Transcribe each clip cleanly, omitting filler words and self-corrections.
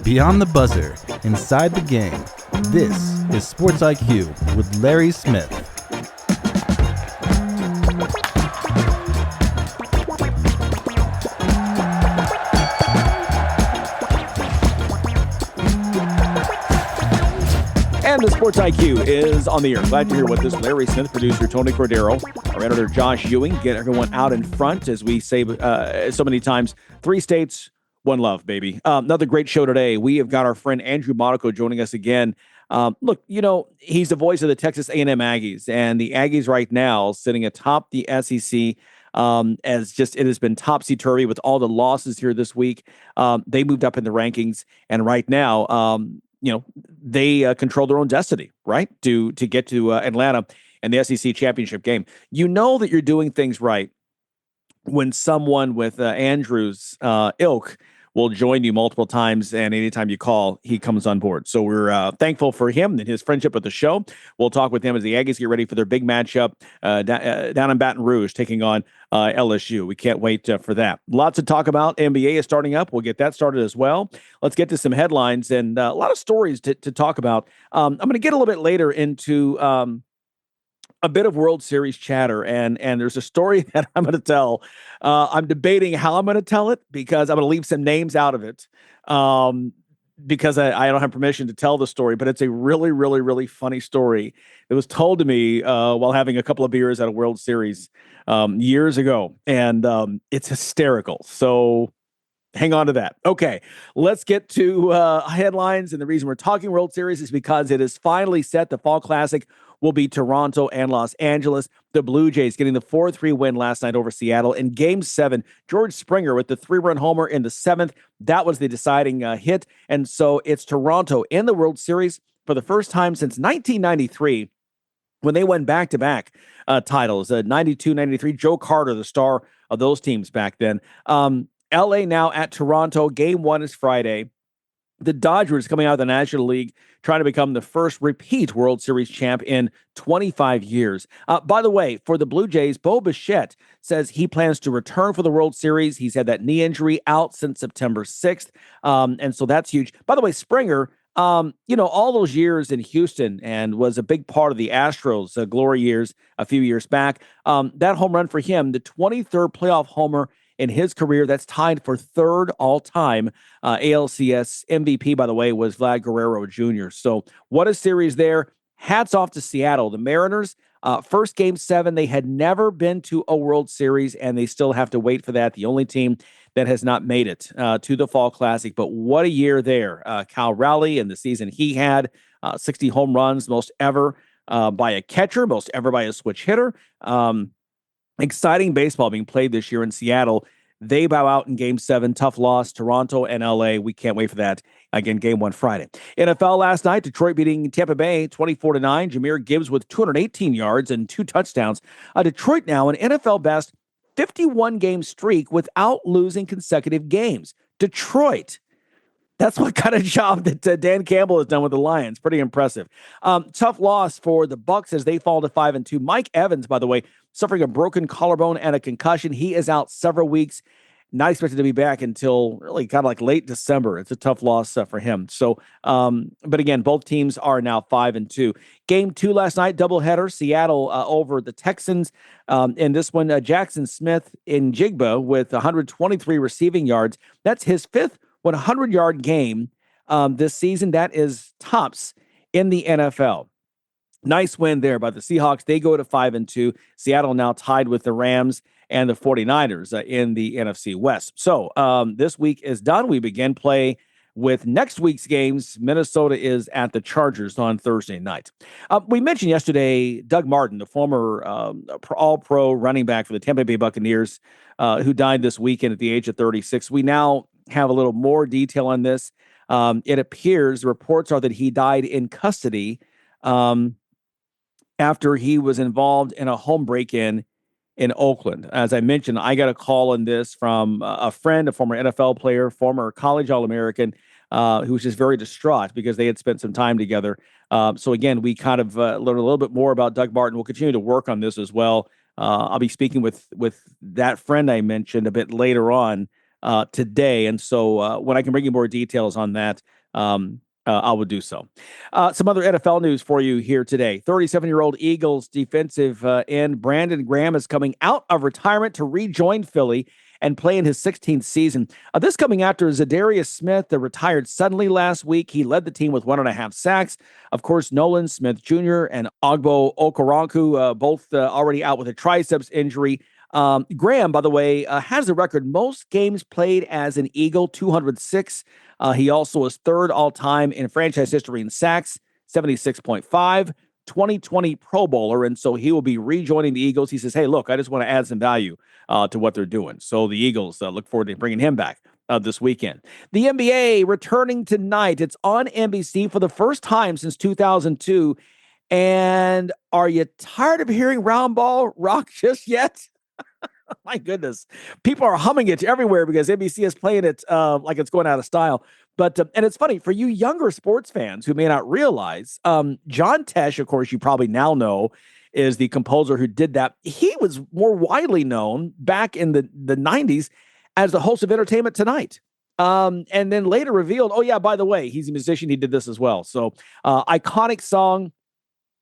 Beyond the buzzer, inside the game, this is Sports IQ with Larry Smith. And the Sports IQ is on the air. Glad you're here with us. Larry Smith, producer Tony Cordero, our editor Josh Ewing. Get everyone out in front, as we say so many times. 3 states, 1 love, baby. Another great show today. We have got our friend Andrew Monaco joining us again. Look, he's the voice of the Texas A&M Aggies, and the Aggies right now sitting atop the SEC. As just it has been topsy-turvy with all the losses here this week. They moved up in the rankings, and right now, they control their own destiny, right? To get to Atlanta and the SEC championship game. You know that you're doing things right when someone with Andrew's ilk will join you multiple times, and anytime you call, he comes on board. So we're thankful for him and his friendship with the show. We'll talk with him as the Aggies get ready for their big matchup down in Baton Rouge, taking on LSU. We can't wait for that. Lots to talk about. NBA is starting up. We'll get that started as well. Let's get to some headlines and a lot of stories to talk about. I'm going to get a little bit later into a bit of World Series chatter, and there's a story that I'm going to tell. I'm debating how I'm going to tell it because I'm going to leave some names out of it because I don't have permission to tell the story, but it's a really, really, really funny story. It was told to me while having a couple of beers at a World Series years ago, and it's hysterical. So hang on to that. Okay, let's get to headlines. And the reason we're talking World Series is because it is finally set. The Fall Classic will be Toronto and Los Angeles. The Blue Jays getting the 4-3 win last night over Seattle. In Game 7, George Springer with the 3-run homer in the 7th. That was the deciding hit. And so it's Toronto in the World Series for the first time since 1993 when they went back-to-back titles. 92-93, Joe Carter, the star of those teams back then. LA now at Toronto. Game 1 is Friday. The Dodgers coming out of the National League, trying to become the first repeat World Series champ in 25 years. By the way, for the Blue Jays, Bo Bichette says he plans to return for the World Series. He's had that knee injury out since September 6th, and so that's huge. By the way, Springer, all those years in Houston and was a big part of the Astros' glory years a few years back. That home run for him, the 23rd playoff homer in his career, that's tied for 3rd all-time. ALCS MVP, by the way, was Vlad Guerrero Jr. So what a series there. Hats off to Seattle. The Mariners, first Game 7, they had never been to a World Series, and they still have to wait for that. The only team that has not made it to the Fall Classic. But what a year there. Cal Raleigh and the season he had, 60 home runs, most ever by a catcher, most ever by a switch hitter. Exciting baseball being played this year in Seattle. They bow out in Game 7. Tough loss. Toronto and LA. We can't wait for that. Again, Game 1 Friday. NFL last night, Detroit beating Tampa Bay 24-9. Jahmyr Gibbs with 218 yards and 2 touchdowns. Detroit now an NFL best 51-game streak without losing consecutive games. Detroit. That's what kind of job that Dan Campbell has done with the Lions. Pretty impressive. Tough loss for the Bucs as they fall to 5-2. Mike Evans, by the way, suffering a broken collarbone and a concussion. He is out several weeks. Not expected to be back until really kind of like late December. It's a tough loss for him. So, but again, both teams are now 5-2. Game 2 last night, doubleheader. Seattle over the Texans. In this one, Jackson Smith in Jigba with 123 receiving yards. That's his 5th 100-yard game this season. That is tops in the NFL. Nice win there by the Seahawks. They go to 5-2. Seattle now tied with the Rams and the 49ers in the NFC West. So this week is done. We begin play with next week's games. Minnesota is at the Chargers on Thursday night. We mentioned yesterday Doug Martin, the former all-pro running back for the Tampa Bay Buccaneers, who died this weekend at the age of 36. We now have a little more detail on this. It appears, reports are that he died in custody after he was involved in a home break-in in Oakland. As I mentioned, I got a call on this from a friend, a former NFL player, former college All-American, who was just very distraught because they had spent some time together. So again, we kind of learned a little bit more about Doug Martin. We'll continue to work on this as well. I'll be speaking with that friend I mentioned a bit later on today. And so when I can bring you more details on that, I will do so. Some other NFL news for you here today. 37-year-old Eagles defensive end Brandon Graham is coming out of retirement to rejoin Philly and play in his 16th season. This coming after Zadarius Smith retired suddenly last week. He led the team with 1.5 sacks. Of course, Nolan Smith Jr. and Ogbo Okoronkwo both already out with a triceps injury. Graham, by the way, has the record most games played as an Eagle, 206. He also is third all-time in franchise history in sacks, 76.5, 2020 Pro Bowler, and so he will be rejoining the Eagles. He says, hey, look, I just want to add some value to what they're doing. So the Eagles look forward to bringing him back this weekend. The NBA returning tonight. It's on NBC for the first time since 2002. And are you tired of hearing Roundball Rock just yet? My goodness. People are humming it everywhere because NBC is playing it like it's going out of style. But, and it's funny, for you younger sports fans who may not realize, John Tesh, of course, you probably now know, is the composer who did that. He was more widely known back in the 90s as the host of Entertainment Tonight. And then later revealed, oh, yeah, by the way, he's a musician. He did this as well. So iconic song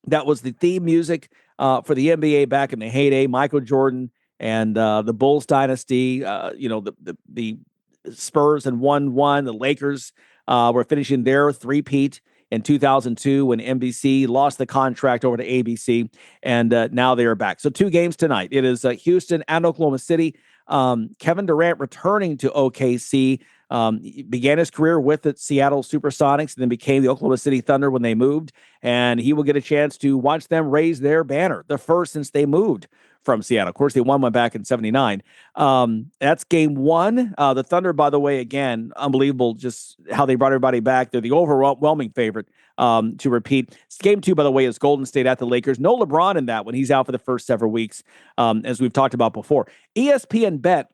that was the theme music for the NBA back in the heyday, Michael Jordan and the Bulls dynasty, the Spurs and won. The Lakers were finishing their three-peat in 2002 when NBC lost the contract over to ABC, and now they are back. So 2 games tonight. It is Houston and Oklahoma City. Kevin Durant returning to OKC. He began his career with the Seattle Supersonics and then became the Oklahoma City Thunder when they moved, and he will get a chance to watch them raise their banner, the first since they moved from Seattle. Of course, they won one back in 79. That's game 1. The Thunder, by the way, again, unbelievable just how they brought everybody back. They're the overwhelming favorite to repeat. Game 2, by the way, is Golden State at the Lakers. No LeBron in that one. He's out for the first several weeks, as we've talked about before. ESPN Bet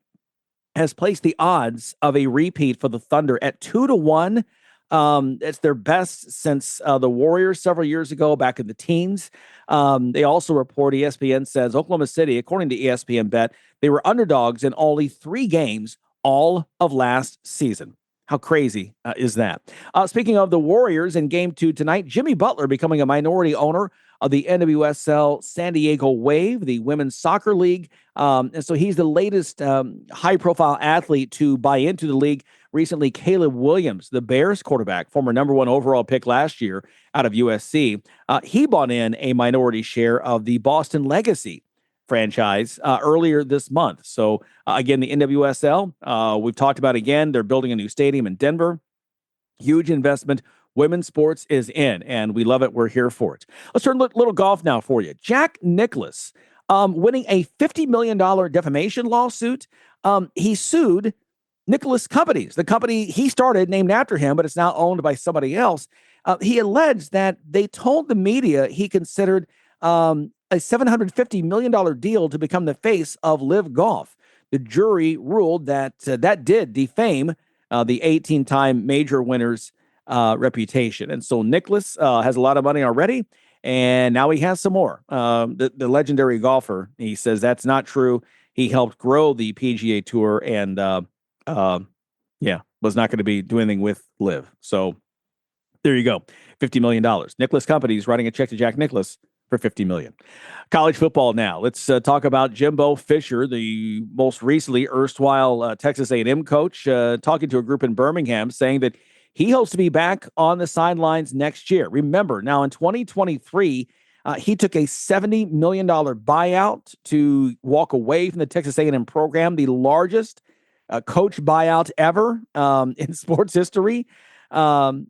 has placed the odds of a repeat for the Thunder at 2-1. It's their best since the Warriors several years ago, back in the teens. They also report, ESPN says, Oklahoma City, according to ESPN Bet, they were underdogs in only 3 games all of last season. How crazy is that? Speaking of the Warriors in game 2 tonight, Jimmy Butler becoming a minority owner of the NWSL San Diego Wave, the women's soccer league. And so he's the latest high-profile athlete to buy into the league. Recently, Caleb Williams, the Bears quarterback, former number 1 overall pick last year out of USC, he bought in a minority share of the Boston Legacy franchise earlier this month. So again, the NWSL, we've talked about again, they're building a new stadium in Denver. Huge investment. Women's sports is in, and we love it. We're here for it. Let's turn a little golf now for you. Jack Nicklaus winning a $50 million defamation lawsuit. He sued Nicklaus Companies, the company he started named after him, but it's now owned by somebody else. He alleged that they told the media he considered a $750 million deal to become the face of Live Golf. The jury ruled that that did defame the 18-time major winner's reputation. And so Nicklaus has a lot of money already, and now he has some more. The legendary golfer, he says that's not true. He helped grow the PGA Tour and, was not going to be doing anything with Live. So there you go, $50 million. Nicklaus Companies writing a check to Jack Nicklaus for $50 million. College football now. Let's talk about Jimbo Fisher, the most recently erstwhile Texas A&M coach, talking to a group in Birmingham, saying that he hopes to be back on the sidelines next year. Remember, now in 2023, he took a $70 million buyout to walk away from the Texas A&M program, the largest coach buyout ever in sports history. The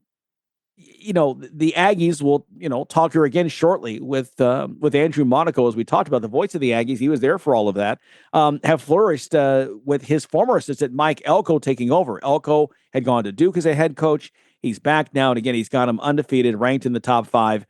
Aggies will, talk here again shortly with Andrew Monaco, as we talked about, the voice of the Aggies. He was there for all of that. Have flourished with his former assistant, Mike Elko, taking over. Elko had gone to Duke as a head coach. He's back now, and again, he's got him undefeated, ranked in the top 5.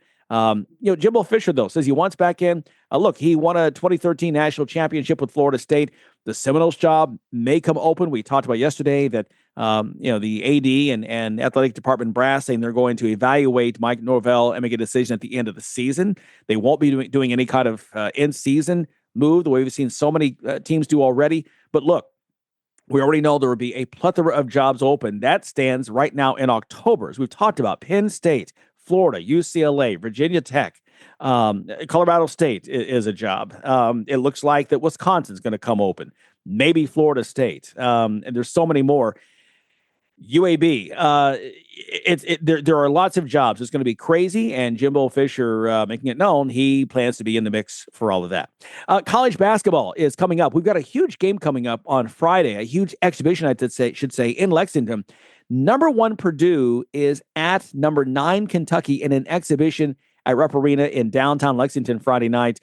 Jimbo Fisher, though, says he wants back in. Look, he won a 2013 national championship with Florida State. The Seminoles job may come open. We talked about yesterday that, the AD and athletic department brass saying they're going to evaluate Mike Norvell and make a decision at the end of the season. They won't be doing any kind of in-season move the way we've seen so many teams do already. But look, We already know there will be a plethora of jobs open. That stands right now in October. As we've talked about, Penn State, Florida, UCLA, Virginia Tech, Colorado State is a job. It looks like that Wisconsin's going to come open, maybe Florida State. And there's so many more. UAB, there are lots of jobs. It's going to be crazy, and Jimbo Fisher making it known he plans to be in the mix for all of that. College basketball is coming up. We've got a huge game coming up on Friday, a huge exhibition, I should say, in Lexington. Number 1 Purdue is at number 9 Kentucky in an exhibition at Rupp Arena in downtown Lexington Friday night.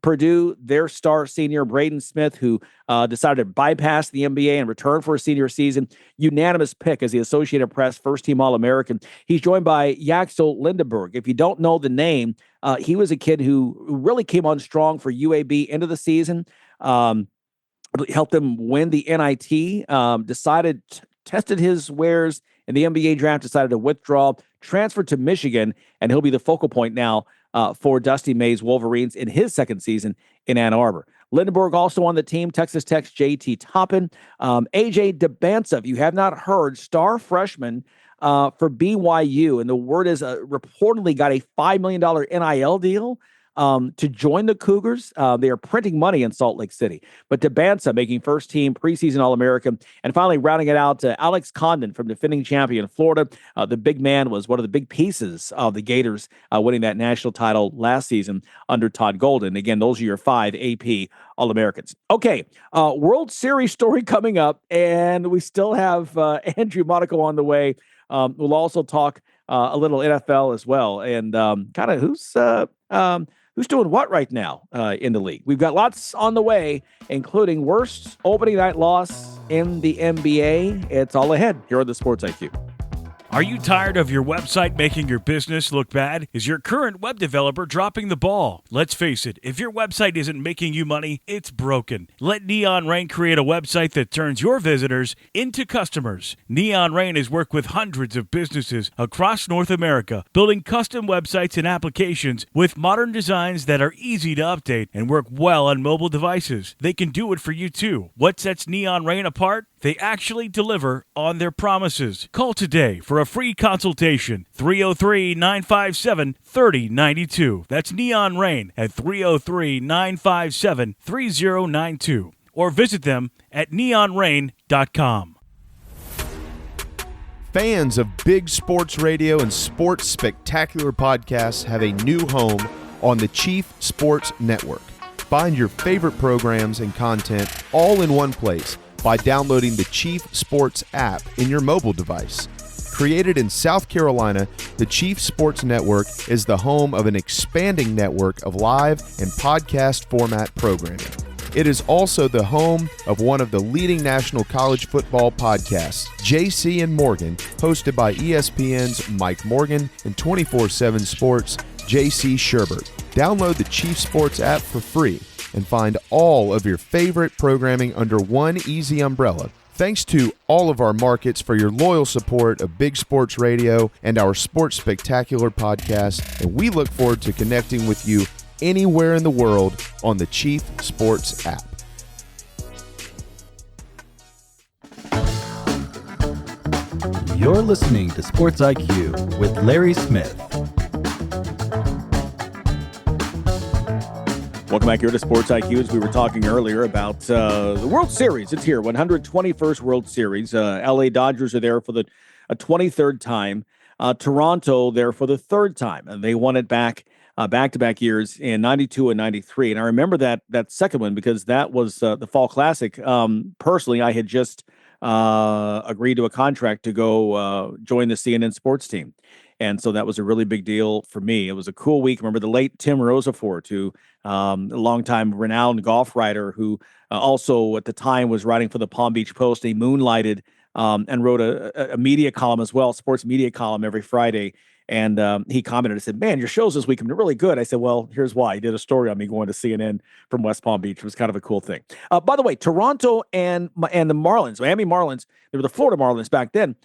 Purdue, their star senior, Braden Smith, who decided to bypass the NBA and return for a senior season, unanimous pick as the Associated Press first-team All-American. He's joined by Yaxel Lindenberg. If you don't know the name, he was a kid who really came on strong for UAB into the season, helped them win the NIT, tested his wares in the NBA draft, decided to withdraw, transferred to Michigan, and he'll be the focal point now for Dusty May's Wolverines in his second season in Ann Arbor. Lindenberg also on the team, Texas Tech's J.T. Toppin. A.J. Debancev, you have not heard, star freshman for BYU, and the word is reportedly got a $5 million NIL deal to join the Cougars. They are printing money in Salt Lake City. But Debancev making first-team preseason All-American. And finally, rounding it out, Alex Condon from defending champion Florida. The big man was one of the big pieces of the Gators winning that national title last season under Todd Golden. Again, those are your 5 AP All-Americans. Okay, World Series story coming up, and we still have Andrew Monaco on the way. We'll also talk a little NFL as well, and kind of who's doing what right now in the league. We've got lots on the way, including worst opening night loss in the NBA. It's all ahead here on the Sports IQ. Are you tired of your website making your business look bad? Is your current web developer dropping the ball? Let's face it, if your website isn't making you money, it's broken. Let Neon Rain create a website that turns your visitors into customers. Neon Rain has worked with hundreds of businesses across North America, building custom websites and applications with modern designs that are easy to update and work well on mobile devices. They can do it for you too. What sets Neon Rain apart? They actually deliver on their promises. Call today for a free consultation. 303-957-3092. That's Neon Rain at 303-957-3092. Or visit them at neonrain.com. Fans of big sports radio and sports spectacular podcasts have a new home on the Chief Sports Network. Find your favorite programs and content all in one place by downloading the Chief Sports app in your mobile device. Created in South Carolina, the Chief Sports Network is the home of an expanding network of live and podcast format programming. It is also the home of one of the leading national college football podcasts, JC and Morgan, hosted by ESPN's Mike Morgan and 24/7 Sports' JC Sherbert. Download the Chief Sports app for free and find all of your favorite programming under one easy umbrella. Thanks to all of our markets for your loyal support of Big Sports Radio and our Sports Spectacular podcast, and we look forward to connecting with you anywhere in the world on the Chief Sports app. You're listening to Sports IQ with Larry Smith. Welcome back here to Sports IQ. As we were talking earlier about the World Series. It's here, 121st World Series. LA Dodgers are there for the 23rd time. Toronto there for the third time. And they won it back-to-back years in 92 and 93. And I remember that second one because that was the Fall Classic. Personally, I had just agreed to a contract to go join the CNN sports team. And so that was a really big deal for me. It was a cool week. Remember the late Tim Rosafort, who a longtime renowned golf writer who also at the time was writing for the Palm Beach Post. He moonlighted and wrote a media column as well, sports media column every Friday. And he commented and said, "Man, your shows this week have been really good." I said, "Well, here's why." He did a story on me going to CNN from West Palm Beach. It was kind of a cool thing. By the way, Toronto and the Marlins, Miami Marlins, they were the Florida Marlins back then.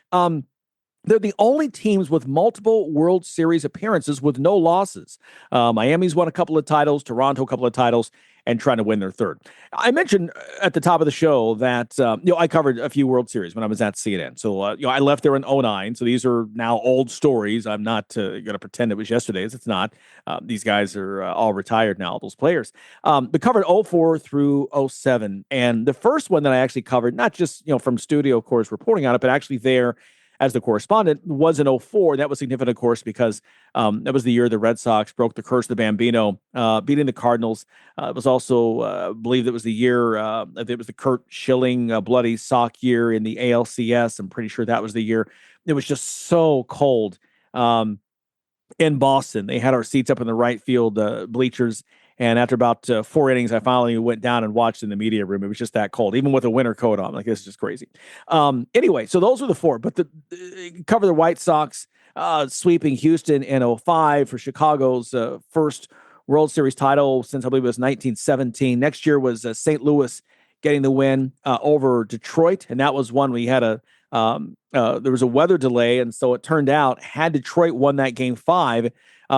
They're the only teams with multiple World Series appearances with no losses. Miami's won a couple of titles, Toronto a couple of titles, and trying to win their third. I mentioned at the top of the show that, I covered a few World Series when I was at CNN. So, I left there in 2009. So these are now old stories. I'm not going to pretend it was yesterday's. It's not. These guys are all retired now, those players. But covered 04 through 07. And the first one that I actually covered, not just, from studio, of course, reporting on it, but actually there as the correspondent, was in 04. That was significant, of course, because that was the year the Red Sox broke the curse of the Bambino, beating the Cardinals. It was also, I believe it was the year, it was the Kurt Schilling bloody sock year in the ALCS. I'm pretty sure that was the year. It was just so cold in Boston. They had our seats up in the right field bleachers. And after about 4 innings, I finally went down and watched in the media room. It was just that cold, even with a winter coat on. Like, this is just crazy. Anyway, so those were the 4. But cover the White Sox sweeping Houston in 05 for Chicago's first World Series title since, I believe it was 1917. Next year was St. Louis getting the win over Detroit. And that was one we had there was a weather delay. And so it turned out, had Detroit won that game 5,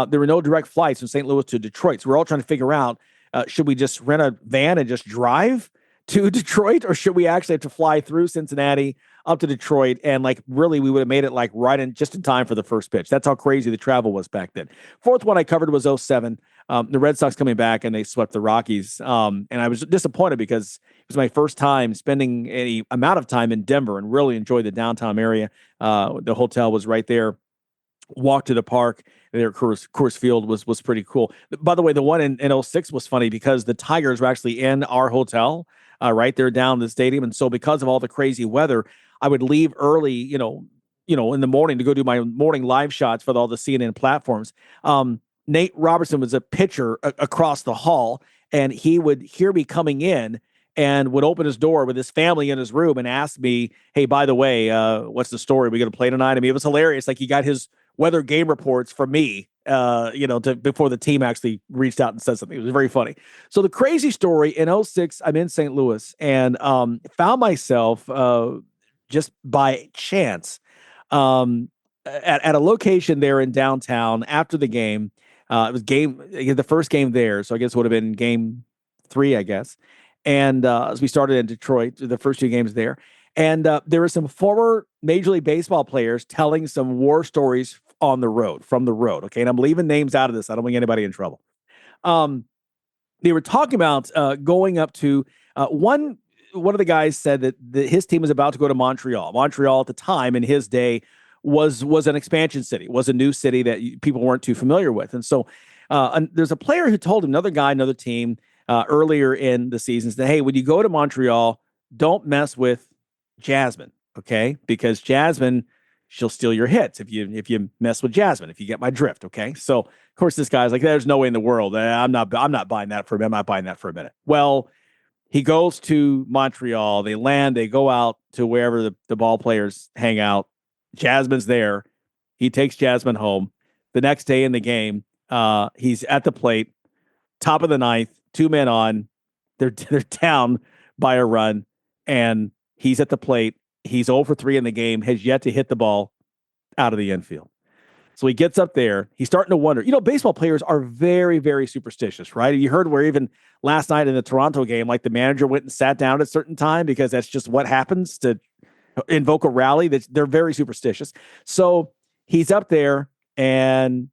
there were no direct flights from St. Louis to Detroit. So we're all trying to figure out, should we just rent a van and just drive to Detroit, or should we actually have to fly through Cincinnati up to Detroit? And really, we would have made it just in time for the first pitch. That's how crazy the travel was back then. Fourth one I covered was 07. The Red Sox coming back and they swept the Rockies. And I was disappointed because it was my first time spending any amount of time in Denver and really enjoyed the downtown area. The hotel was right there. Walk to the park there. Coors Field was pretty cool. By the way, the one in 06 was funny because the Tigers were actually in our hotel right there down the stadium. And so because of all the crazy weather, I would leave early, in the morning to go do my morning live shots for all the CNN platforms. Nate Robertson was a pitcher across the hall, and he would hear me coming in and would open his door with his family in his room and ask me, hey, by the way, what's the story? We going to play tonight? I mean, it was hilarious. Like, he got his weather game reports from me, before the team actually reached out and said something. It was very funny. So the crazy story, in 06, I'm in St. Louis and found myself just by chance at a location there in downtown after the game. It was the first game there. So I guess it would have been game 3, I guess. And as we started in Detroit, the first 2 games there. And there were some former Major League Baseball players telling some war stories from the road. Okay. And I'm leaving names out of this. I don't want anybody in trouble. They were talking about going up to one of the guys said that his team was about to go to Montreal. Montreal at the time in his day was an expansion city, was a new city that people weren't too familiar with. And so there's a player who told another team earlier in the season that, hey, when you go to Montreal, don't mess with Jasmine, okay? Because Jasmine, she'll steal your hits if you mess with Jasmine, if you get my drift, okay? So, of course, this guy's like, there's no way in the world. I'm not buying that for a minute. I'm not buying that for a minute. Well, he goes to Montreal. They land. They go out to wherever the ball players hang out. Jasmine's there. He takes Jasmine home. The next day in the game, he's at the plate, top of the 9th, 2 men on. They're down by a run, and he's at the plate. He's 0 for 3 in the game, has yet to hit the ball out of the infield. So he gets up there. He's starting to wonder. Baseball players are very, very superstitious, right? You heard where even last night in the Toronto game, like the manager went and sat down at a certain time because that's just what happens to invoke a rally. They're very superstitious. So he's up there and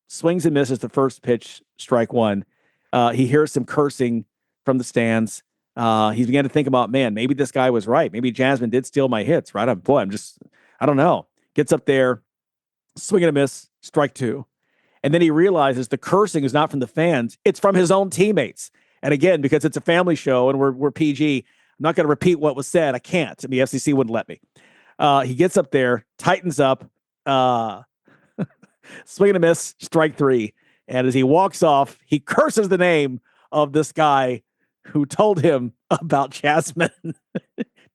swings and misses the first pitch, strike 1. He hears some cursing from the stands. He began to think about, man, maybe this guy was right. Maybe Jasmine did steal my hits, right? I don't know. Gets up there, swing and a miss, strike 2. And then he realizes the cursing is not from the fans. It's from his own teammates. And again, because it's a family show and we're PG, I'm not going to repeat what was said. I can't. The FCC wouldn't let me. He gets up there, tightens up, swing and a miss, strike 3. And as he walks off, he curses the name of this guy who told him about Jasmine.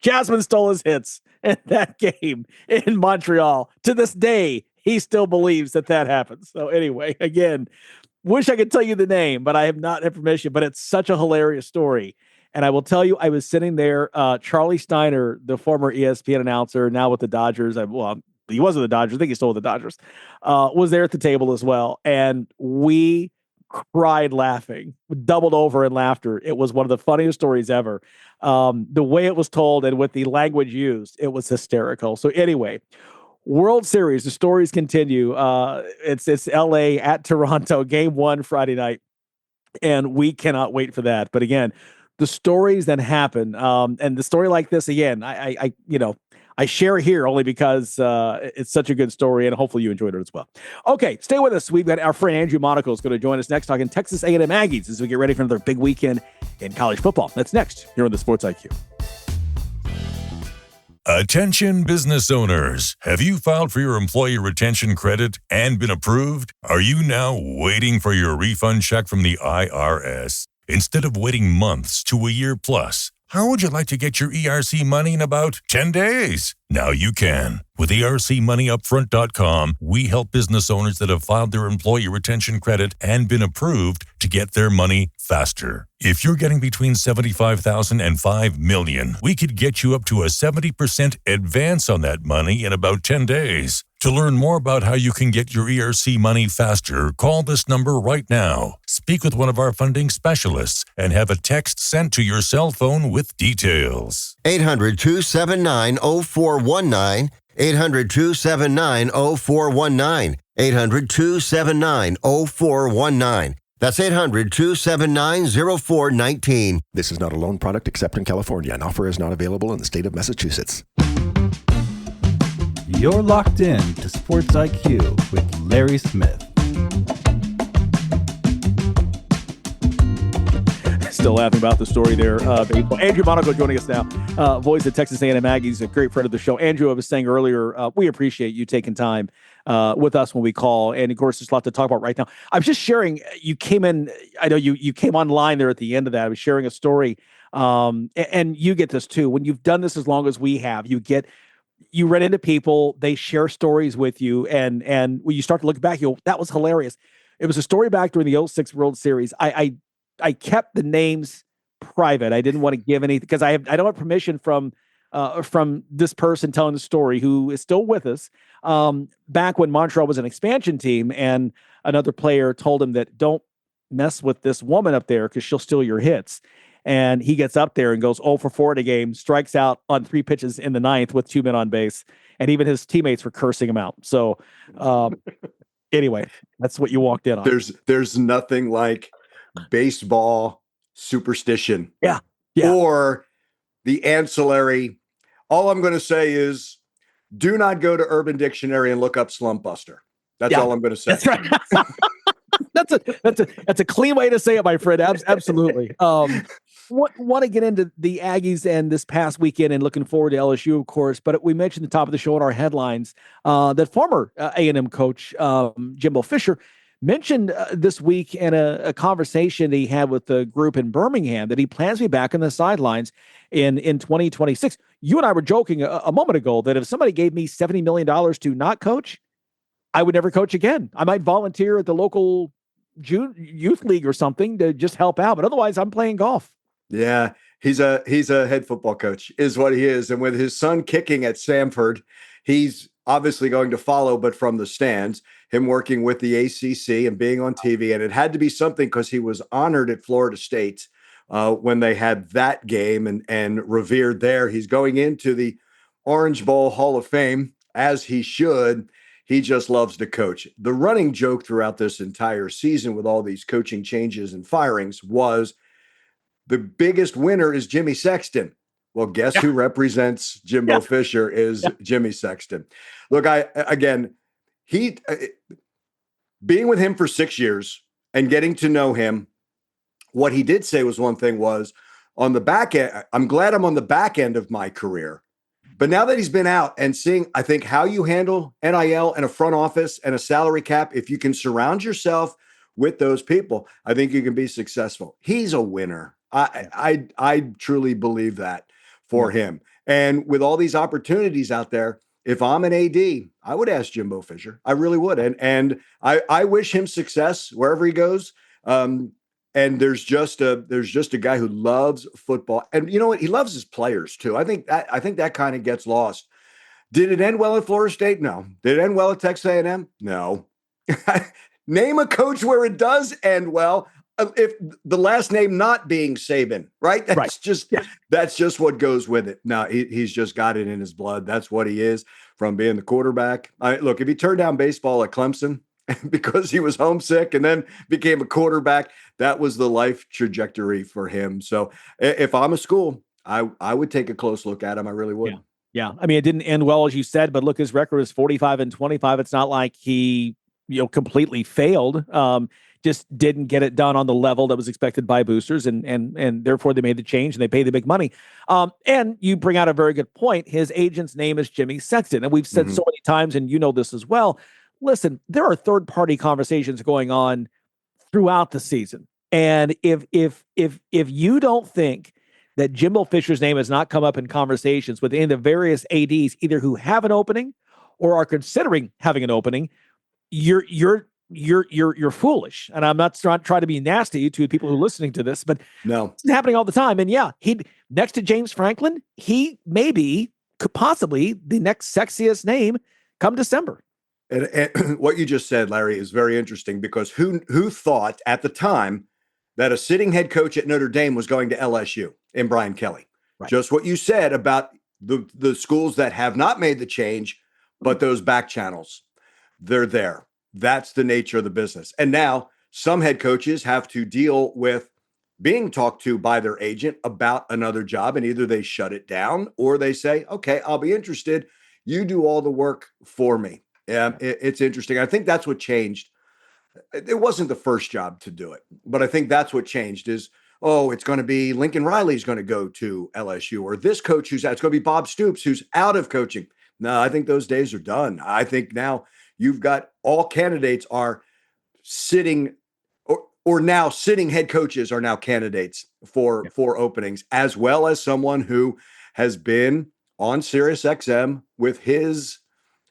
Jasmine stole his hits in that game in Montreal. To this day, he still believes that happened. So anyway, again, wish I could tell you the name, but I have not had permission. But it's such a hilarious story. And I will tell you, I was sitting there. Charlie Steiner, the former ESPN announcer, now with the Dodgers. He wasn't the Dodgers. I think he's still with the Dodgers. Was there at the table as well. And we cried laughing, doubled over in laughter. It was one of the funniest stories ever. The way it was told and with the language used, it was hysterical. So anyway, World Series, the stories continue. It's LA at Toronto, game 1 Friday night, and we cannot wait for that. But again, the stories that happen, and the story like this again, I share here only because it's such a good story, and hopefully you enjoyed it as well. Okay, stay with us. We've got our friend Andrew Monaco is going to join us next, talking Texas A&M Aggies as we get ready for another big weekend in college football. That's next here on the Sports IQ. Attention business owners. Have you filed for your employee retention credit and been approved? Are you now waiting for your refund check from the IRS? Instead of waiting months to a year plus, how would you like to get your ERC money in about 10 days? Now you can. With ERCmoneyUpfront.com, we help business owners that have filed their employee retention credit and been approved to get their money faster. If you're getting between $75,000 and $5 million, we could get you up to a 70% advance on that money in about 10 days. To learn more about how you can get your ERC money faster, call this number right now. Speak with one of our funding specialists and have a text sent to your cell phone with details. 800-279-0419. 800-279-0419. 800-279-0419. That's 800-279-0419. This is not a loan product except in California. An offer is not available in the state of Massachusetts. You're locked in to Sports IQ with Larry Smith. Still laughing about the story there. Andrew Monaco joining us now, voice of Texas A&M Aggies, a great friend of the show. Andrew, I was saying earlier, we appreciate you taking time with us when we call. And of course, there's a lot to talk about right now. I was just sharing, you came in, I know you came online there at the end of that. I was sharing a story, and you get this too. When you've done this as long as we have, you run into people, they share stories with you, and when you start to look back, you go, that was hilarious. It was a story back during the 06 World Series. I kept the names private. I didn't want to give any because I don't have permission from this person telling the story, who is still with us. Back when Montreal was an expansion team, and another player told him that don't mess with this woman up there because she'll steal your hits. And he gets up there and goes 0 for 4 in a game, strikes out on 3 pitches in the 9th with 2 men on base. And even his teammates were cursing him out. So anyway, that's what you walked in on. There's nothing like baseball superstition. Yeah. Or the ancillary. All I'm going to say is do not go to Urban Dictionary and look up slump buster. That's all I'm going to say. That's right. That's a clean way to say it, my friend. Absolutely. Want to get into the Aggies and this past weekend, and looking forward to LSU, of course. But we mentioned at the top of the show in our headlines that former A&M coach Jimbo Fisher mentioned this week in a conversation he had with the group in Birmingham that he plans to be back on the sidelines in 2026. You and I were joking a moment ago that if somebody gave me $70 million to not coach, I would never coach again. I might volunteer at the local youth league or something to just help out, but otherwise I'm playing golf. Yeah, he's a head football coach is what he is. And with his son kicking at Samford, he's obviously going to follow, but from the stands, him working with the ACC and being on TV. And it had to be something because he was honored at Florida State when they had that game and revered there. He's going into the Orange Bowl Hall of Fame, as he should. He just loves to coach. The running joke throughout this entire season with all these coaching changes and firings was the biggest winner is Jimmy Sexton. Well, guess who represents Jimbo Fisher is Jimmy Sexton. Look, being with him for 6 years and getting to know him, what he did say was one thing was on the back end, I'm glad I'm on the back end of my career. But now that he's been out and seeing, I think, how you handle NIL and a front office and a salary cap, if you can surround yourself with those people, I think you can be successful. He's a winner. I truly believe that for him. And with all these opportunities out there, if I'm an AD, I would ask Jimbo Fisher. I really would. And I wish him success wherever he goes. And there's just a guy who loves football. And you know what? He loves his players too. I think that kind of gets lost. Did it end well at Florida State? No. Did it end well at Texas A&M? No. Name a coach where it does end well. If the last name not being Saban, right? That's just what goes with it. No, he's just got it in his blood. That's what he is from being the quarterback. Look, if he turned down baseball at Clemson because he was homesick and then became a quarterback, that was the life trajectory for him. So if I'm a school, I would take a close look at him. I really would. Yeah. I mean, it didn't end well, as you said, but look, his record is 45-25. It's not like he, completely failed. Just didn't get it done on the level that was expected by boosters, and therefore they made the change and they paid the big money. And you bring out a very good point. His agent's name is Jimmy Sexton, and we've said so many times, and you know this as well. Listen, there are third-party conversations going on throughout the season, and if you don't think that Jimbo Fisher's name has not come up in conversations with any of the various ADs, either who have an opening or are considering having an opening, you're foolish. And I'm not trying to be nasty to people who are listening to this, but no, it's happening all the time. And yeah, he next to James Franklin, he could possibly the next sexiest name come December. And what you just said, Larry, is very interesting because who thought at the time that a sitting head coach at Notre Dame was going to LSU in Brian Kelly? Right. Just what you said about the schools that have not made the change, but those back channels, they're there. That's the nature of the business. And now some head coaches have to deal with being talked to by their agent about another job, and either they shut it down or they say, okay, I'll be interested. You do all the work for me. It's interesting. I think that's what changed. It wasn't the first job to do it, but I think that's what changed is, it's going to be Lincoln Riley's going to go to LSU, or this coach it's going to be Bob Stoops, who's out of coaching. No, I think those days are done. I think now you've got all candidates are sitting or now sitting head coaches are now candidates for openings, as well as someone who has been on Sirius XM with his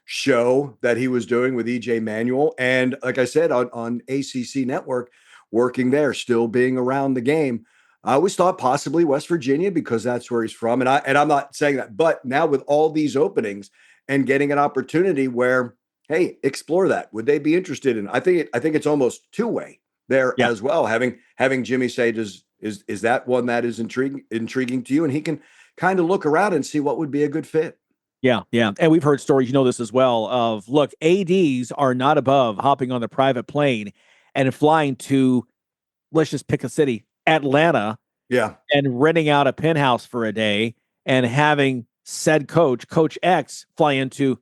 show that he was doing with EJ Manuel. And like I said, on ACC Network, working there, still being around the game. I always thought possibly West Virginia because that's where he's from. And I'm not saying that, but now with all these openings and getting an opportunity where, hey, explore that. Would they be interested in? I think it's almost two-way there as well. Having Jimmy say, is that one that is intriguing to you? And he can kind of look around and see what would be a good fit. Yeah. And we've heard stories, this as well, of, look, ADs are not above hopping on the private plane and flying to, let's just pick a city, Atlanta, and renting out a penthouse for a day and having said Coach X, fly into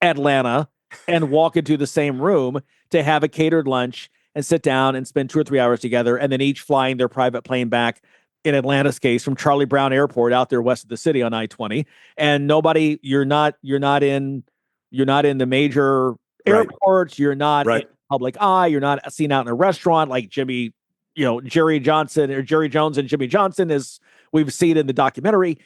Atlanta and walk into the same room to have a catered lunch and sit down and spend 2 or 3 hours together, and then each flying their private plane back, in Atlanta's case, from Charlie Brown Airport out there west of the city on I-20. And nobody, you're not in the major airports. You're not in public eye. You're not seen out in a restaurant like Jerry Jones and Jimmy Johnson, as we've seen in the documentary.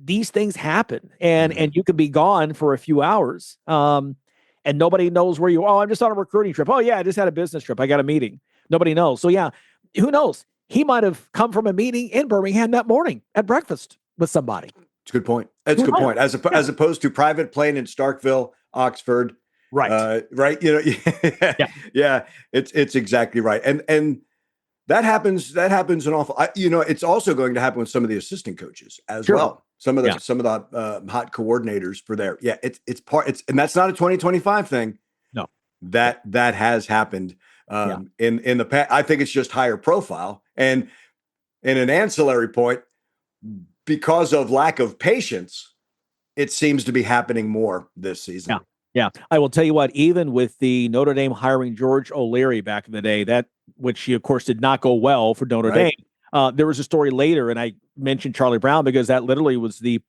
These things happen, and you could be gone for a few hours. And nobody knows where you are. Oh, I'm just on a recruiting trip. Oh yeah, I just had a business trip. I got a meeting. Nobody knows. So yeah, who knows? He might have come from a meeting in Birmingham that morning at breakfast with somebody. It's a good point. That's a good point. As opposed to private plane in Starkville, Oxford. Right. Right. It's exactly right. And that happens an awful. It's also going to happen with some of the assistant coaches as well. Some of the hot coordinators for there. Yeah. And that's not a 2025 thing. No, that has happened. In the past. I think it's just higher profile. And in an ancillary point, because of lack of patience, it seems to be happening more this season. Yeah. I will tell you what, even with the Notre Dame hiring George O'Leary back in the day, which he, of course, did not go well for Notre Dame. There was a story later, and I mentioned Charlie Brown because that literally was the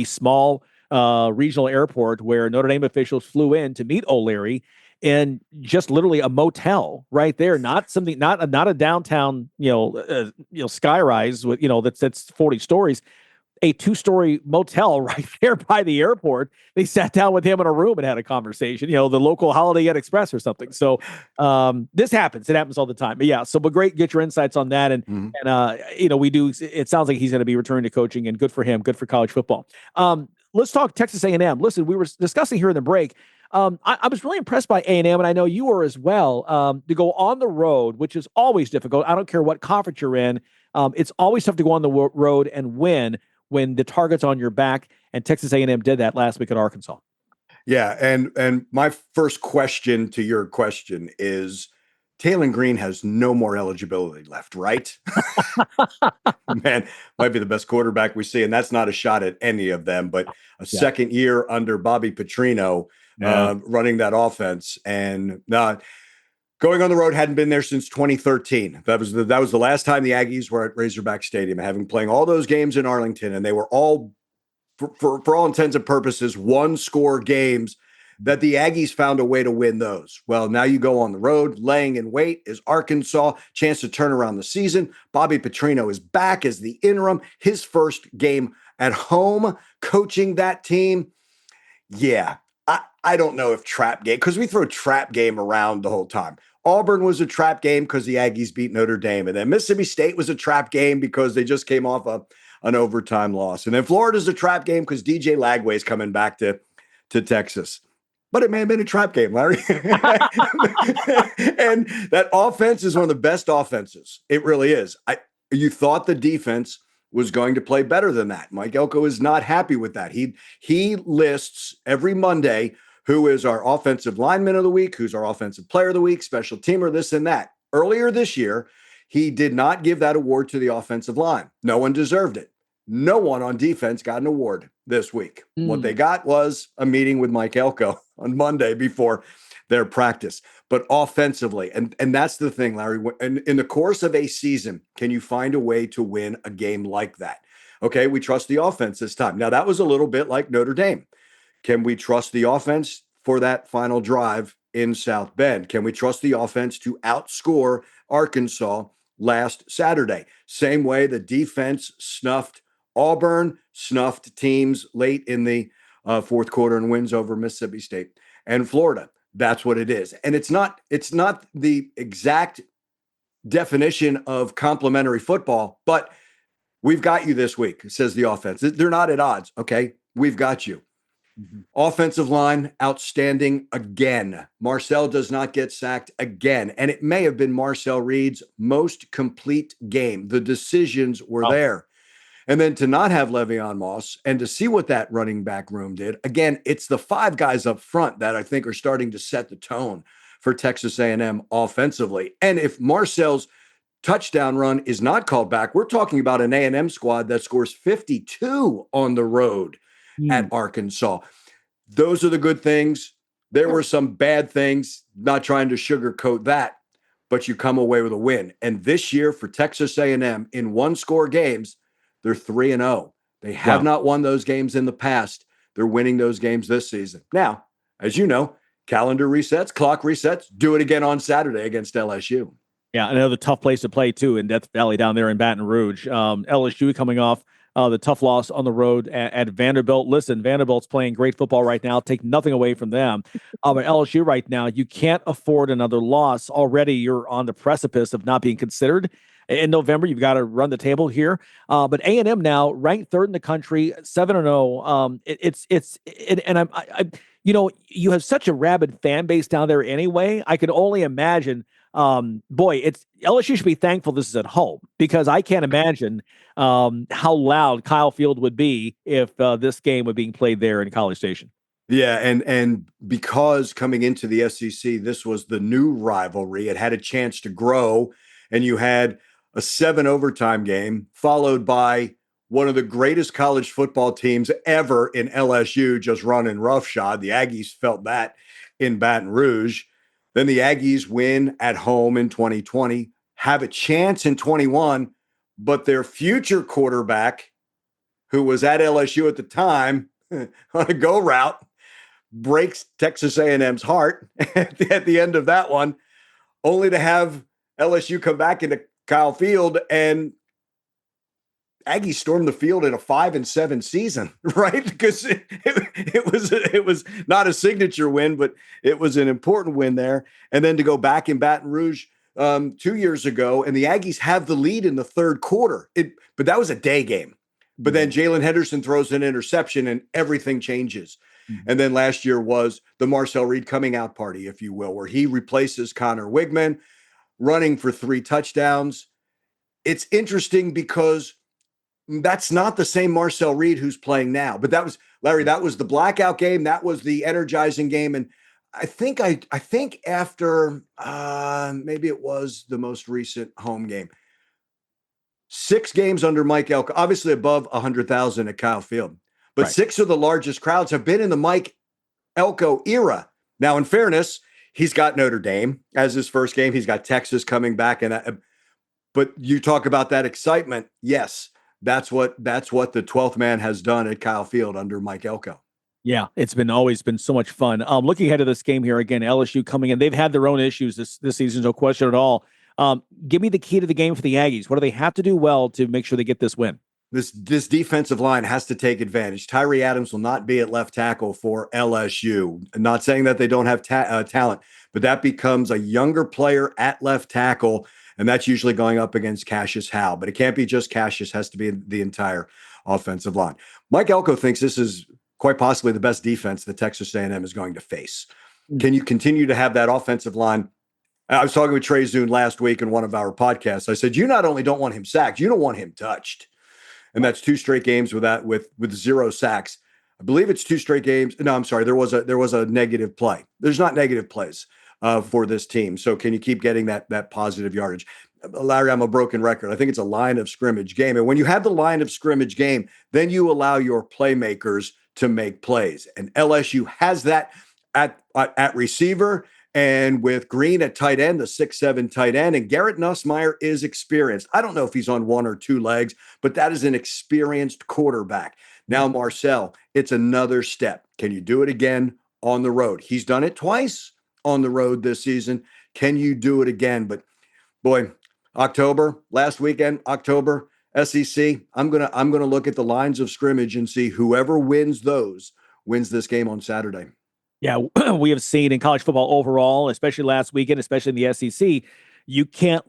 small regional airport where Notre Dame officials flew in to meet O'Leary, and just literally a motel right there, not a downtown, sky rise with, that's 40 stories, a 2-story motel right there by the airport. They sat down with him in a room and had a conversation, the local Holiday Inn Express or something. So this happens. It happens all the time. But great. Get your insights on that. And we do. It sounds like he's going to be returning to coaching, and good for him. Good for college football. Let's talk Texas A&M. Listen, we were discussing here in the break. I was really impressed by A&M, and I know you were as well, to go on the road, which is always difficult. I don't care what conference you're in. It's always tough to go on the road and win when the target's on your back, and Texas A&M did that last week at Arkansas. Yeah, and my first question to your question is, Taylor Green has no more eligibility left, right? Man, might be the best quarterback we see, and that's not a shot at any of them, but a second year under Bobby Petrino running that offense, and going on the road, hadn't been there since 2013. That was the last time the Aggies were at Razorback Stadium, having playing all those games in Arlington, and they were all, for all intents and purposes, one-score games that the Aggies found a way to win those. Well, now you go on the road. Laying in wait is Arkansas. Chance to turn around the season. Bobby Petrino is back as the interim. His first game at home coaching that team. Yeah, I don't know if trap game, because we throw trap game around the whole time. Auburn was a trap game because the Aggies beat Notre Dame. And then Mississippi State was a trap game because they just came off an overtime loss. And then Florida's a trap game because DJ Lagway's coming back to Texas. But it may have been a trap game, Larry. And that offense is one of the best offenses. It really is. You thought the defense was going to play better than that. Mike Elko is not happy with that. He lists every Monday who is our offensive lineman of the week, who's our offensive player of the week, special teamer, this and that. Earlier this year, he did not give that award to the offensive line. No one deserved it. No one on defense got an award this week. What they got was a meeting with Mike Elko on Monday before their practice. But offensively, and that's the thing, Larry, in the course of a season, can you find a way to win a game like that? Okay, we trust the offense this time. Now, that was a little bit like Notre Dame. Can we trust the offense for that final drive in South Bend? Can we trust the offense to outscore Arkansas last Saturday? Same way the defense snuffed Auburn, snuffed teams late in the fourth quarter and wins over Mississippi State and Florida. That's what it is. And it's not the exact definition of complimentary football, but we've got you this week, says the offense. They're not at odds, okay? We've got you. Offensive line, outstanding again. Marcel does not get sacked again. And it may have been Marcel Reed's most complete game. The decisions were there. And then to not have Le'Veon Moss and to see what that running back room did, again, it's the five guys up front that I think are starting to set the tone for Texas A&M offensively. And if Marcel's touchdown run is not called back, we're talking about an A&M squad that scores 52 on the road at Arkansas. Those are the good things. There were some bad things, not trying to sugarcoat that, but you come away with a win. And this year for Texas A&M in one-score games, they're 3-0. They have not won those games in the past. They're winning those games this season. Now, as you know, calendar resets, clock resets, do it again on Saturday against LSU. Yeah, another tough place to play, too, in Death Valley down there in Baton Rouge. LSU coming off the tough loss on the road at Vanderbilt. Listen, Vanderbilt's playing great football right now. Take nothing away from them. But LSU right now, you can't afford another loss. Already you're on the precipice of not being considered. In November, you've got to run the table here. But A&M now ranked third in the country, 7-0. You have such a rabid fan base down there anyway. I can only imagine. LSU should be thankful this is at home, because I can't imagine how loud Kyle Field would be if this game were being played there in College Station. Yeah, and because coming into the SEC, this was the new rivalry. It had a chance to grow, and you had a 7 overtime game followed by one of the greatest college football teams ever in LSU just running roughshod. The Aggies felt that in Baton Rouge. Then the Aggies win at home in 2020, have a chance in 21, but their future quarterback, who was at LSU at the time on a go route, breaks Texas A&M's heart at the end of that one, only to have LSU come back into Kyle Field, and Aggies stormed the field in a 5-7 season, right? Because it was not a signature win, but it was an important win there. And then to go back in Baton Rouge 2 years ago, and the Aggies have the lead in the third quarter. But that was a day game. But then Jalen Henderson throws an interception, and everything changes. And then last year was the Marcel Reed coming out party, if you will, where he replaces Connor Wigman, running for 3 touchdowns. It's interesting because that's not the same Marcel Reed who's playing now. But that was, Larry, that was the blackout game. That was the energizing game. And I think after maybe it was the most recent home game, 6 games under Mike Elko, obviously above 100,000 at Kyle Field, but Right. 6 of the largest crowds have been in the Mike Elko era. Now, in fairness, he's got Notre Dame as his first game. He's got Texas coming back, but you talk about that excitement. Yes, that's what the 12th man has done at Kyle Field under Mike Elko. Yeah, it's always been so much fun. Looking ahead to this game here again, LSU coming in. They've had their own issues this season, no question at all. Give me the key to the game for the Aggies. What do they have to do well to make sure they get this win? This defensive line has to take advantage. Tyree Adams will not be at left tackle for LSU. I'm not saying that they don't have talent, but that becomes a younger player at left tackle, and that's usually going up against Cassius Howe. But it can't be just Cassius; has to be the entire offensive line. Mike Elko thinks this is quite possibly the best defense that Texas A&M is going to face. Can you continue to have that offensive line? I was talking with Trey Zune last week in one of our podcasts. I said, you not only don't want him sacked, you don't want him touched. And that's 2 straight games with 0 sacks. I believe it's 2 straight games. No, I'm sorry. There was a negative play. There's not negative plays for this team. So can you keep getting that positive yardage? Larry, I'm a broken record. I think it's a line of scrimmage game. And when you have the line of scrimmage game, then you allow your playmakers to make plays. And LSU has that at receiver, and with Green at tight end, the 6'7" tight end, and Garrett Nussmeier is experienced. I don't know if he's on 1 or 2 legs, but that is an experienced quarterback. Now, Marcel, it's another step. Can you do it again on the road? He's done it twice on the road this season. Can you do it again? But boy, last weekend, SEC, I'm gonna look at the lines of scrimmage and see whoever wins this game on Saturday. Yeah, we have seen in college football overall, especially last weekend, especially in the SEC, you can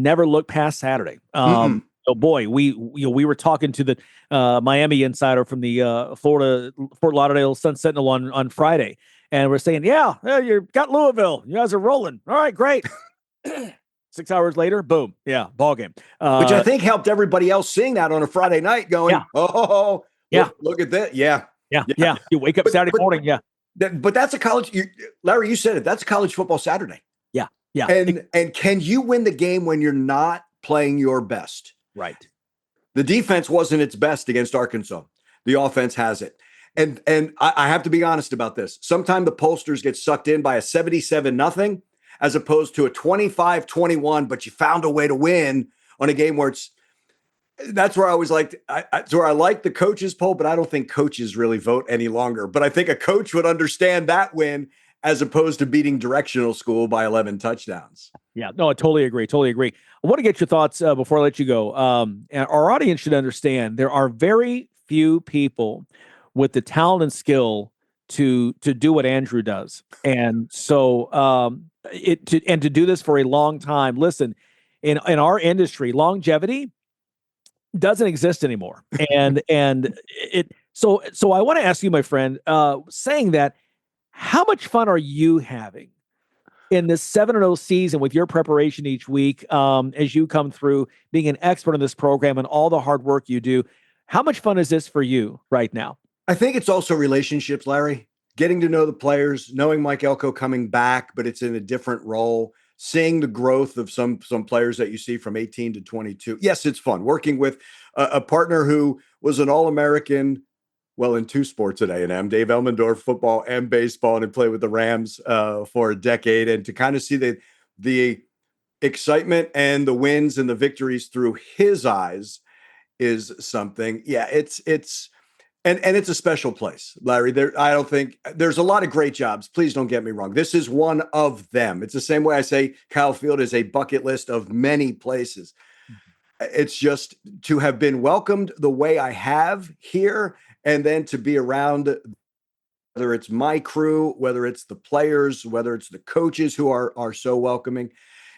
never look past Saturday. So boy, we were talking to the Miami insider from the Fort Lauderdale Sun Sentinel on Friday, and we're saying, yeah, you got Louisville. You guys are rolling. All right, great. 6 hours later, boom. Yeah, ball game. Which I think helped everybody else seeing that on a Friday night going, look at that. Yeah. You wake up Saturday morning. Yeah. But that's a college, Larry, you said it. That's a college football Saturday. Yeah. And can you win the game when you're not playing your best? Right. The defense wasn't its best against Arkansas. The offense has it. And I have to be honest about this. Sometimes the pollsters get sucked in by a 77-0 as opposed to a 25-21, but you found a way to win on a game where that's where I always liked. That's where I like the coaches poll, but I don't think coaches really vote any longer. But I think a coach would understand that win as opposed to beating directional school by 11 touchdowns. Yeah, no, I totally agree. I want to get your thoughts before I let you go. And our audience should understand there are very few people with the talent and skill to do what Andrew does. And so to do this for a long time. Listen, in our industry, longevity doesn't exist anymore. And so I want to ask you, my friend, saying that, how much fun are you having in this 7-0 season with your preparation each week as you come through being an expert in this program and all the hard work you do? How much fun is this for you right now? I think it's also relationships, Larry. Getting to know the players, knowing Mike Elko coming back, but it's in a different role, seeing the growth of some players that you see from 18 to 22. Yes, it's fun. Working with a partner who was an All-American, well, in 2 sports at A&M, Dave Elmendorf, football and baseball, and he played with the Rams for a decade. And to kind of see the excitement and the wins and the victories through his eyes is something. Yeah, it's a special place, Larry. I don't think there's a lot of great jobs. Please don't get me wrong. This is one of them. It's the same way I say Kyle Field is a bucket list of many places. It's just to have been welcomed the way I have here, and then to be around, whether it's my crew, whether it's the players, whether it's the coaches who are so welcoming.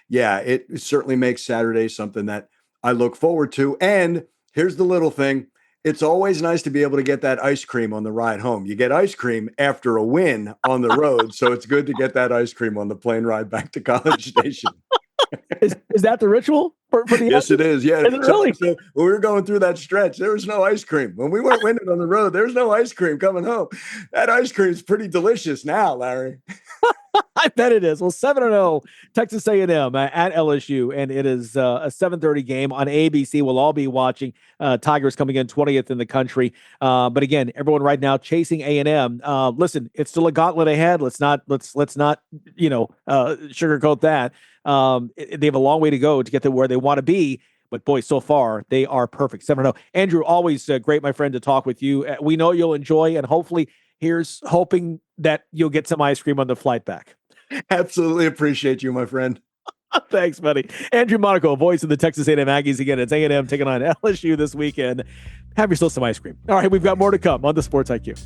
Yeah, it certainly makes Saturday something that I look forward to. And here's the little thing. it's always nice to be able to get that ice cream on the ride home. You get ice cream after a win on the road, so it's good to get that ice cream on the plane ride back to College Station. Is that the ritual for the Yes, it is. Yeah. Is it really? So when we were going through that stretch, there was no ice cream. When we weren't winning on the road, there's no ice cream coming home. That ice cream is pretty delicious now, Larry. I bet it is. Well, 7-0 Texas A&M at LSU, and it is a 7:30 game on ABC. We'll all be watching. Tigers coming in 20th in the country. But again, everyone right now chasing A&M. Listen, it's still a gauntlet ahead. Let's not sugarcoat that. They have a long way to go to get to where they want to be. But boy, so far they are perfect. 7-0. Andrew, always great, my friend, to talk with you. We know you'll enjoy, and hopefully, here's hoping that you'll get some ice cream on the flight back. Absolutely appreciate you, my friend. Thanks, buddy. Andrew Monaco, voice of the Texas A&M Aggies. Again, it's A&M taking on LSU this weekend. Have yourself some ice cream. All right, we've got more to come on the Sports IQ.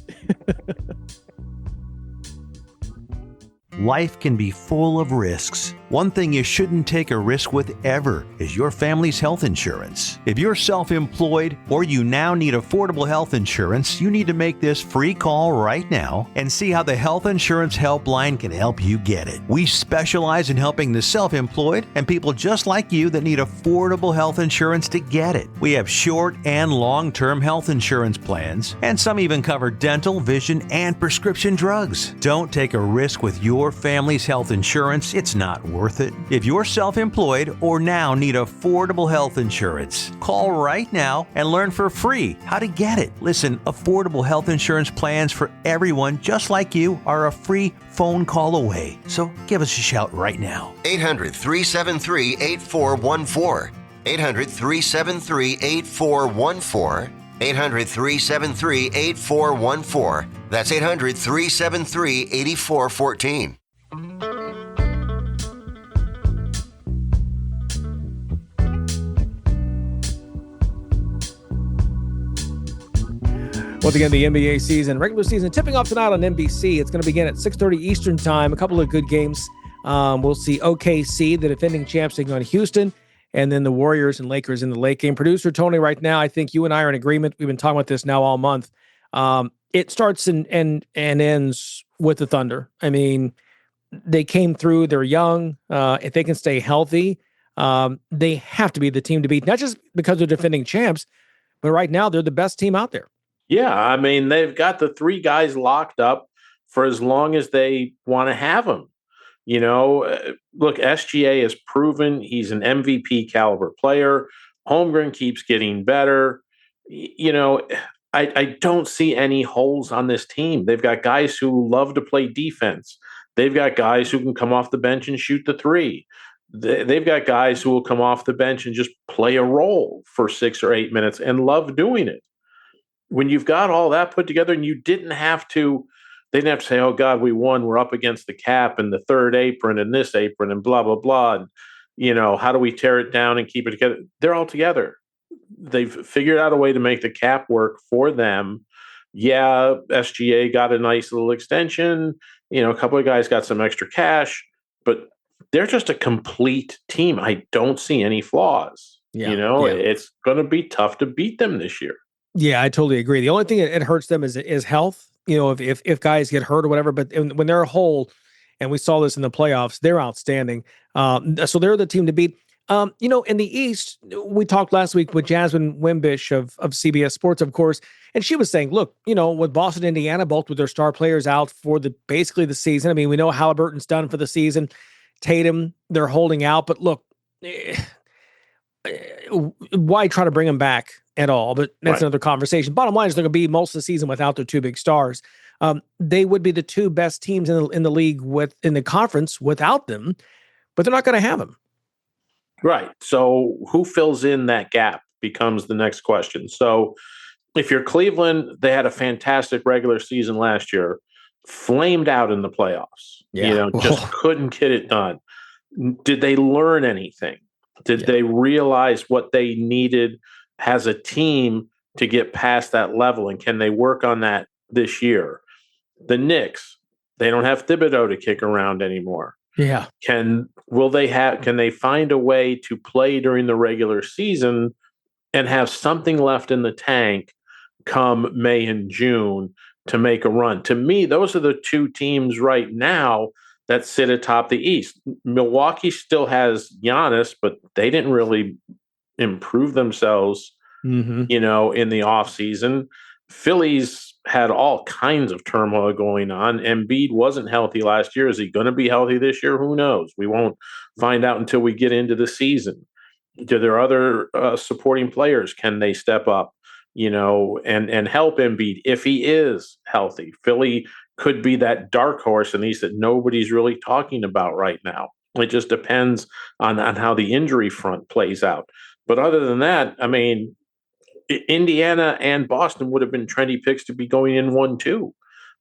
Life can be full of risks. One thing you shouldn't take a risk with ever is your family's health insurance. If you're self-employed or you now need affordable health insurance, you need to make this free call right now and see how the Health Insurance Helpline can help you get it. We specialize in helping the self-employed and people just like you that need affordable health insurance to get it. We have short and long-term health insurance plans, and some even cover dental, vision, and prescription drugs. Don't take a risk with your family's health insurance. It's not worth it. If you're self-employed or now need affordable health insurance, call right now and learn for free how to get it. Listen, affordable health insurance plans for everyone just like you are a free phone call away. So give us a shout right now. 800-373-8414. 800-373-8414. 800-373-8414. That's 800-373-8414. Once again, the NBA season, regular season, tipping off tonight on NBC. It's going to begin at 6:30 Eastern time. A couple of good games. We'll see OKC, the defending champs, taking on Houston, and then the Warriors and Lakers in the late game. Producer Tony, right now, I think you and I are in agreement. We've been talking about this now all month. It starts and ends with the Thunder. I mean, they came through. They're young. If they can stay healthy, they have to be the team to beat, not just because they're defending champs, but right now they're the best team out there. Yeah, I mean, they've got the three guys locked up for as long as they want to have them. You know, look, SGA has proven he's an MVP caliber player. Holmgren keeps getting better. You know, I don't see any holes on this team. They've got guys who love to play defense. They've got guys who can come off the bench and shoot the three. They've got guys who will come off the bench and just play a role for 6 or 8 minutes and love doing it. When you've got all that put together and they didn't have to say, oh God, we won. We're up against the cap and the third apron and this apron and blah, blah, blah. And, you know, how do we tear it down and keep it together? They're all together. They've figured out a way to make the cap work for them. Yeah, SGA got a nice little extension. You know, a couple of guys got some extra cash, but they're just a complete team. I don't see any flaws. Yeah, you know, yeah. It's going to be tough to beat them this year. Yeah, I totally agree. The only thing that hurts them is health. You know, if guys get hurt or whatever, but when they're whole, and we saw this in the playoffs, they're outstanding. So they're the team to beat. You know, in the East, we talked last week with Jasmine Wimbish of CBS Sports, of course, and she was saying, look, you know, with Boston, Indiana, both with their star players out for basically the season. I mean, we know Halliburton's done for the season. Tatum, they're holding out, but look, why try to bring them back at all? But that's another conversation. Bottom line is they're going to be most of the season without their two big stars. They would be the two best teams in the league in the conference without them, but they're not going to have them. Right. So who fills in that gap becomes the next question. So if you're Cleveland, they had a fantastic regular season last year, flamed out in the playoffs. Yeah. You know, just couldn't get it done. Did they learn anything? Did they realize what they needed as a team to get past that level? And can they work on that this year? The Knicks, they don't have Thibodeau to kick around anymore. Yeah. Can they find a way to play during the regular season and have something left in the tank come May and June to make a run. To me, those are the two teams right now that sit atop the East. Milwaukee still has Giannis, but they didn't really improve themselves, in the offseason. Philly's had all kinds of turmoil going on. Embiid wasn't healthy last year. Is he going to be healthy this year? Who knows? We won't find out until we get into the season. Do there other supporting players? Can they step up, and help Embiid if he is healthy? Philly could be that dark horse in these that nobody's really talking about right now. It just depends on how the injury front plays out. But other than that, I mean, Indiana and Boston would have been trendy picks to be going in 1-2.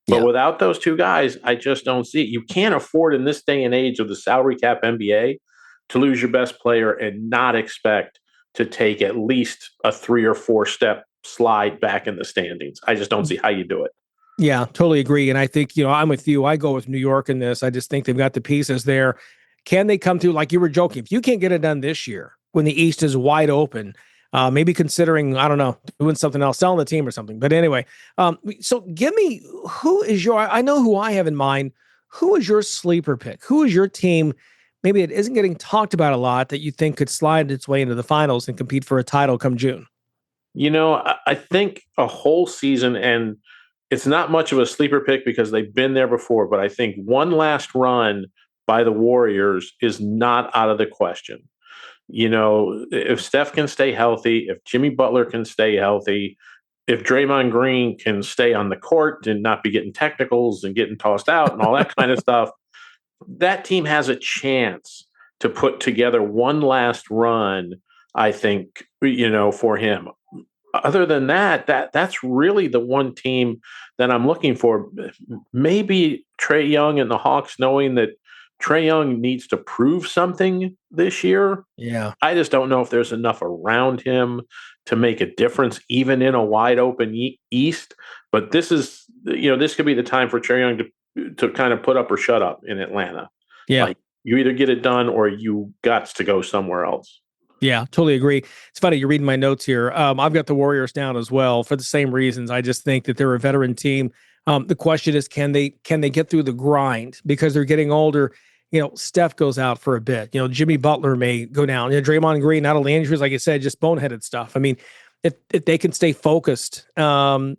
But without those two guys, I just don't see it. You can't afford in this day and age of the salary cap NBA to lose your best player and not expect to take at least a 3 or 4 step slide back in the standings. I just don't see how you do it. Yeah, totally agree. And I think, I'm with you. I go with New York in this. I just think they've got the pieces there. Can they come through, like you were joking, if you can't get it done this year when the East is wide open, maybe considering, I don't know, doing something else, selling the team or something. But anyway, so give me, I know who I have in mind. Who is your sleeper pick? Who is your team? Maybe it isn't getting talked about a lot that you think could slide its way into the finals and compete for a title come June. I think a whole season, and it's not much of a sleeper pick because they've been there before, but I think one last run by the Warriors is not out of the question. If Steph can stay healthy, if Jimmy Butler can stay healthy, if Draymond Green can stay on the court and not be getting technicals and getting tossed out and all that kind of stuff, that team has a chance to put together one last run, I think, for him. Other than that's really the one team that I'm looking for. Maybe Trae Young and the Hawks, knowing that Trae Young needs to prove something this year. Yeah. I just don't know if there's enough around him to make a difference, even in a wide open East. But this is, this could be the time for Trae Young to kind of put up or shut up in Atlanta. Yeah. Like, you either get it done or you got to go somewhere else. Yeah, totally agree. It's funny, you're reading my notes here. I've got the Warriors down as well for the same reasons. I just think that they're a veteran team. The question is, can they get through the grind because they're getting older? Steph goes out for a bit. Jimmy Butler may go down. Draymond Green, not only injuries, like I said, just boneheaded stuff. I mean, if they can stay focused, and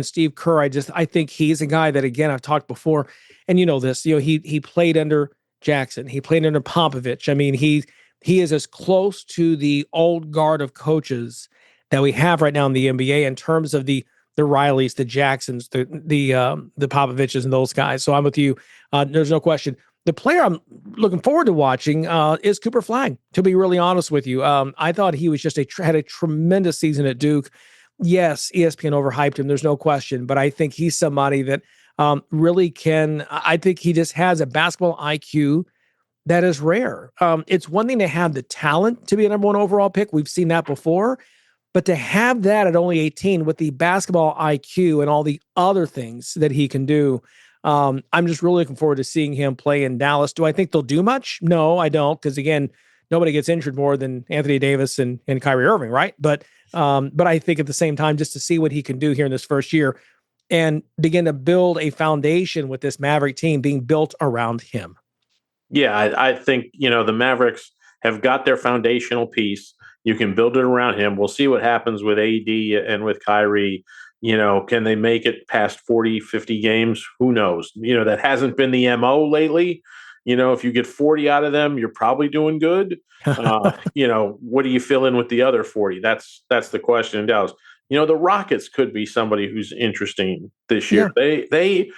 Steve Kerr, I think he's a guy that, again, I've talked before, and this, he played under Jackson, he played under Popovich. I mean, he is as close to the old guard of coaches that we have right now in the NBA in terms of the Rileys, the Jacksons, the Popoviches, and those guys. So I'm with you. There's no question. The player I'm looking forward to watching is Cooper Flagg, to be really honest with you. I thought he was had a tremendous season at Duke. Yes, ESPN overhyped him. There's no question. But I think he's somebody that really can. I think he just has a basketball IQ that is rare. It's one thing to have the talent to be a number 1 overall pick. We've seen that before. But to have that at only 18 with the basketball IQ and all the other things that he can do, I'm just really looking forward to seeing him play in Dallas. Do I think they'll do much? No, I don't. Because, again, nobody gets injured more than Anthony Davis and Kyrie Irving, right? But I think at the same time, just to see what he can do here in this first year and begin to build a foundation with this Maverick team being built around him. Yeah, I think, the Mavericks have got their foundational piece. You can build it around him. We'll see what happens with AD and with Kyrie. Can they make it past 40, 50 games? Who knows? That hasn't been the MO lately. If you get 40 out of them, you're probably doing good. What do you fill in with the other 40? That's the question in Dallas. The Rockets could be somebody who's interesting this year. Yeah. They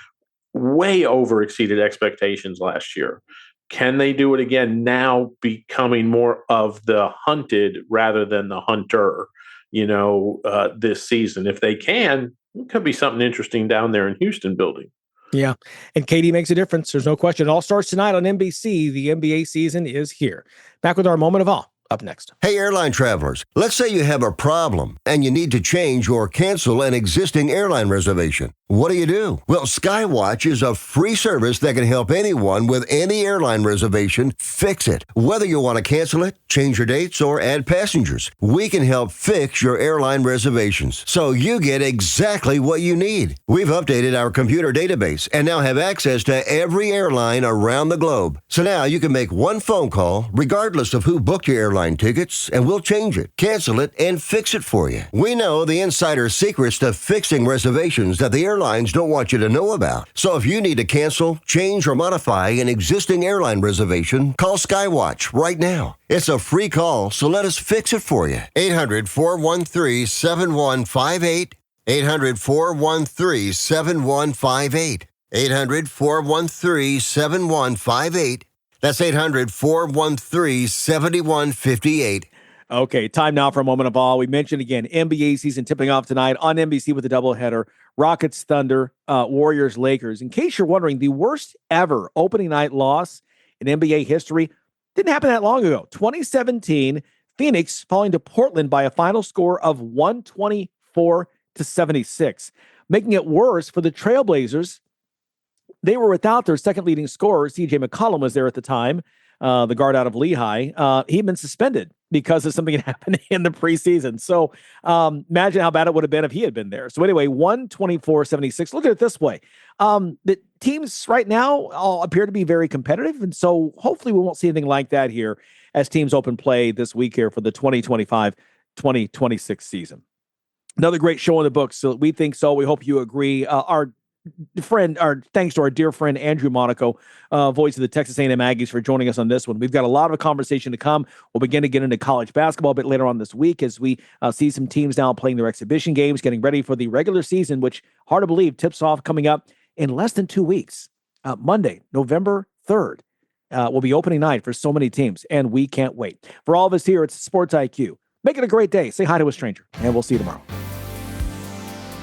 way over exceeded expectations last year. Can they do it again now, becoming more of the hunted rather than the hunter, this season? If they can, it could be something interesting down there in Houston building. Yeah. And KD makes a difference. There's no question. It all starts tonight on NBC. The NBA season is here. Back with our moment of awe up next. Hey, airline travelers, let's say you have a problem and you need to change or cancel an existing airline reservation. What do? Well, Skywatch is a free service that can help anyone with any airline reservation fix it. Whether you want to cancel it, change your dates, or add passengers, we can help fix your airline reservations so you get exactly what you need. We've updated our computer database and now have access to every airline around the globe. So now you can make one phone call regardless of who booked your airline tickets, and we'll change it, cancel it, and fix it for you. We know the insider secrets to fixing reservations that the airlines don't want you to know about. So if you need to cancel, change, or modify an existing airline reservation, call Skywatch right now. It's a free call, so let us fix it for you. 800-413-7158. 800-413-7158. 800-413-7158. That's 800-413-7158. Okay, time now for a moment of awe. We mentioned again, NBA season tipping off tonight on NBC with a doubleheader. Rockets, Thunder, Warriors, Lakers. In case you're wondering, the worst ever opening night loss in NBA history didn't happen that long ago. 2017, Phoenix falling to Portland by a final score of 124-76. Making it worse for the Trailblazers, they were without their second leading scorer. C.J. McCollum was there at the time, the guard out of Lehigh. He'd been suspended because of something that happened in the preseason. So imagine how bad it would have been if he had been there. So anyway, 124-76. Look at it this way. The teams right now all appear to be very competitive. And so hopefully we won't see anything like that here as teams open play this week here for the 2025-2026 season. Another great show in the books. So we think so. We hope you agree. Thanks to our dear friend Andrew Monaco, voice of the Texas A&M Aggies, for joining us on this one. We've got a lot of conversation to come. We'll begin to get into college basketball a bit later on this week as we see some teams now playing their exhibition games, getting ready for the regular season, which, hard to believe, tips off coming up in less than 2 weeks. Monday, November 3rd, will be opening night for so many teams, and we can't wait. For all of us here at Sports IQ, make it a great day. Say hi to a stranger, and we'll see you tomorrow.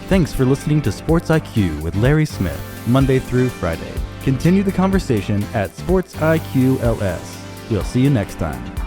Thanks for listening to Sports IQ with Larry Smith, Monday through Friday. Continue the conversation at Sports IQ LS. We'll see you next time.